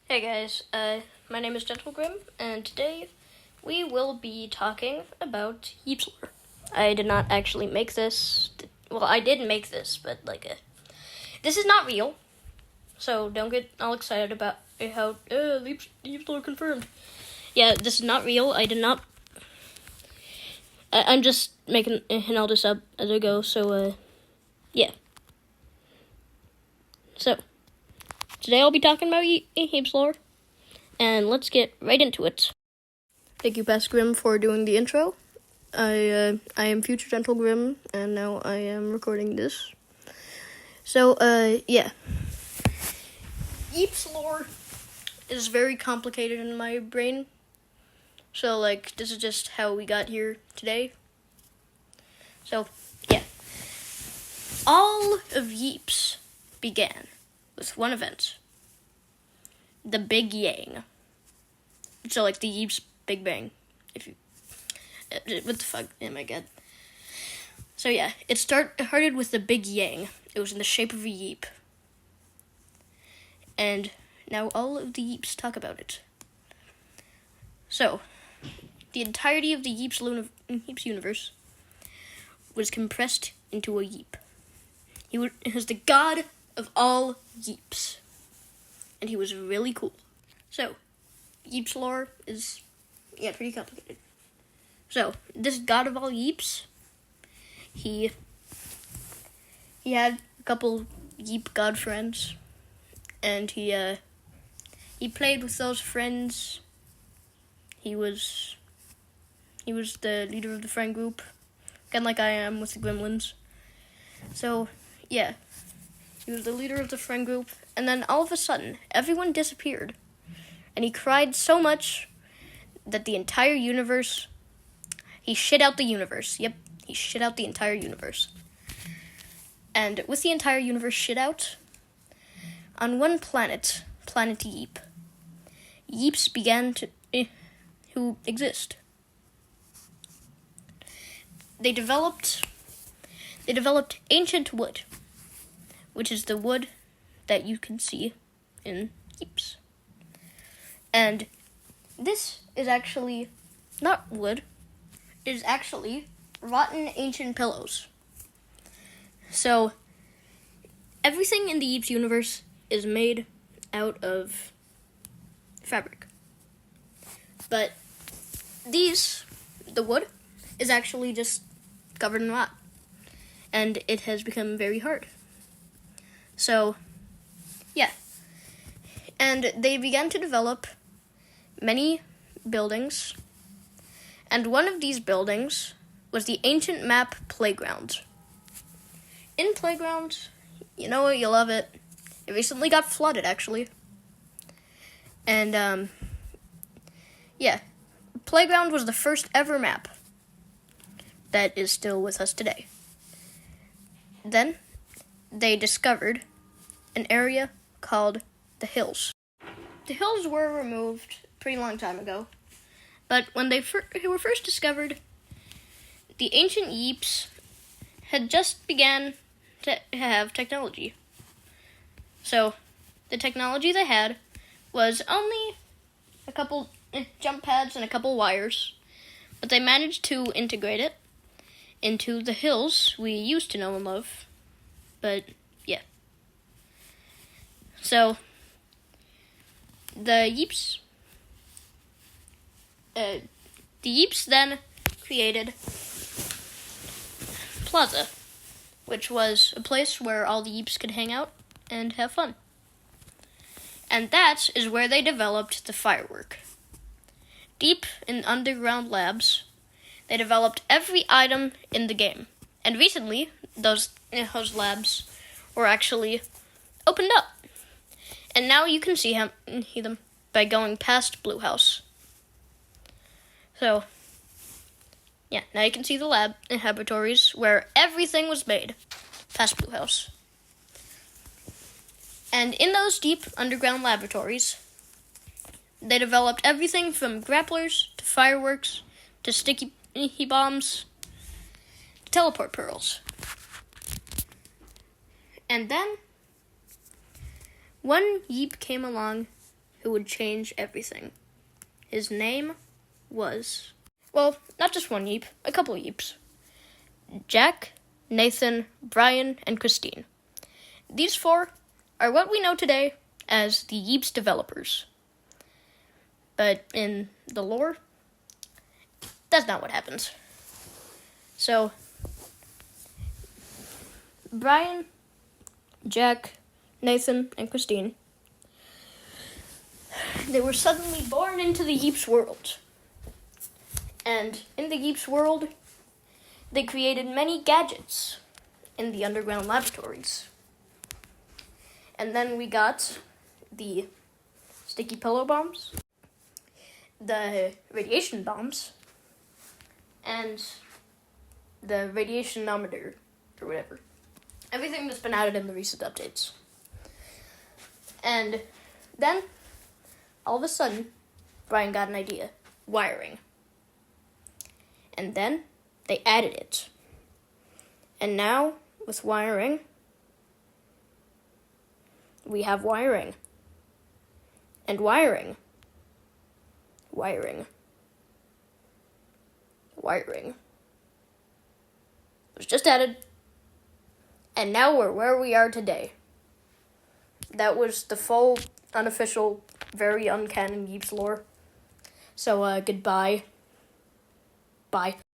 Hey guys, my name is Gentlegrim, and today we will be talking about Yeeps lore. I did not actually make this. Well, I did make this, but this is not real, so don't get all excited about how Yeeps lore confirmed. Yeah, this is not real. I did not. I'm just making all this up as I go. So yeah. So today I'll be talking about Yeeps lore. And let's get right into it. Thank you, Pastor Grimm, for doing the intro. I am future Gentle Grimm, and now I am recording this. So, yeah. Yeeps lore is very complicated in my brain. So, this is just how we got here today. So, yeah. All of Yeeps began with one event. The Big Yang. So, the Yeeps Big Bang. What the fuck? Oh my god. So, yeah. It started with the Big Yang. It was in the shape of a Yeep. And now all of the Yeeps talk about it. So, the entirety of the Yeeps universe was compressed into a Yeep. He was the god of all Yeeps. And he was really cool. So, Yeeps lore is, pretty complicated. So, this god of all Yeeps, he had a couple Yeep god friends, and he played with those friends. He was the leader of the friend group, kind of like I am with the Gremlins. So, yeah. He was the leader of the friend group, and then all of a sudden, everyone disappeared. And he cried so much that the entire universe, he shit out the universe. Yep, he shit out the entire universe. And with the entire universe shit out, on one planet, Planet Yeep, Yeeps began to exist. They developed ancient wood, which is the wood that you can see in Yeeps. And this is actually not wood. It is actually rotten ancient pillows. So, everything in the Yeeps universe is made out of fabric. But the wood, is actually just covered in rot. And it has become very hard. So, yeah. And they began to develop many buildings. And one of these buildings was the ancient map Playground. In Playground, you know what, you love it. It recently got flooded, actually. And, yeah. Playground was the first ever map that is still with us today. Then, they discovered an area called the Hills. The Hills were removed a pretty long time ago, but when they were first discovered, the ancient Yeeps had just began to have technology. So, the technology they had was only a couple jump pads and a couple wires, but they managed to integrate it into the hills we used to know and love. But, yeah. So, the Yeeps then created Plaza, which was a place where all the Yeeps could hang out and have fun. And that is where they developed the firework. Deep in underground labs, they developed every item in the game. And recently, those labs were actually opened up. And now you can see them by going past Blue House. So, yeah, now you can see the laboratories where everything was made past Blue House. And in those deep underground laboratories, they developed everything from grapplers to fireworks to sticky bombs to teleport pearls. And then one Yeep came along who would change everything. His name was, well, not just one Yeep, a couple Yeeps. Jack, Nathan, Brian, and Christine. These four are what we know today as the Yeeps developers. But in the lore, that's not what happens. So, Brian, Jack, Nathan, and Christine, they were suddenly born into the Yeeps world. And in the Yeeps world, they created many gadgets in the underground laboratories. And then we got the sticky pillow bombs, the radiation bombs, and the radiationometer, or whatever. Everything that's been added in the recent updates. And then, all of a sudden, Brian got an idea. Wiring. And then, they added it. And now, with wiring, we have wiring. And wiring. Wiring. Wiring. It was just added. And now we're where we are today. That was the full, unofficial, very uncanon Yeeps lore. So, goodbye. Bye.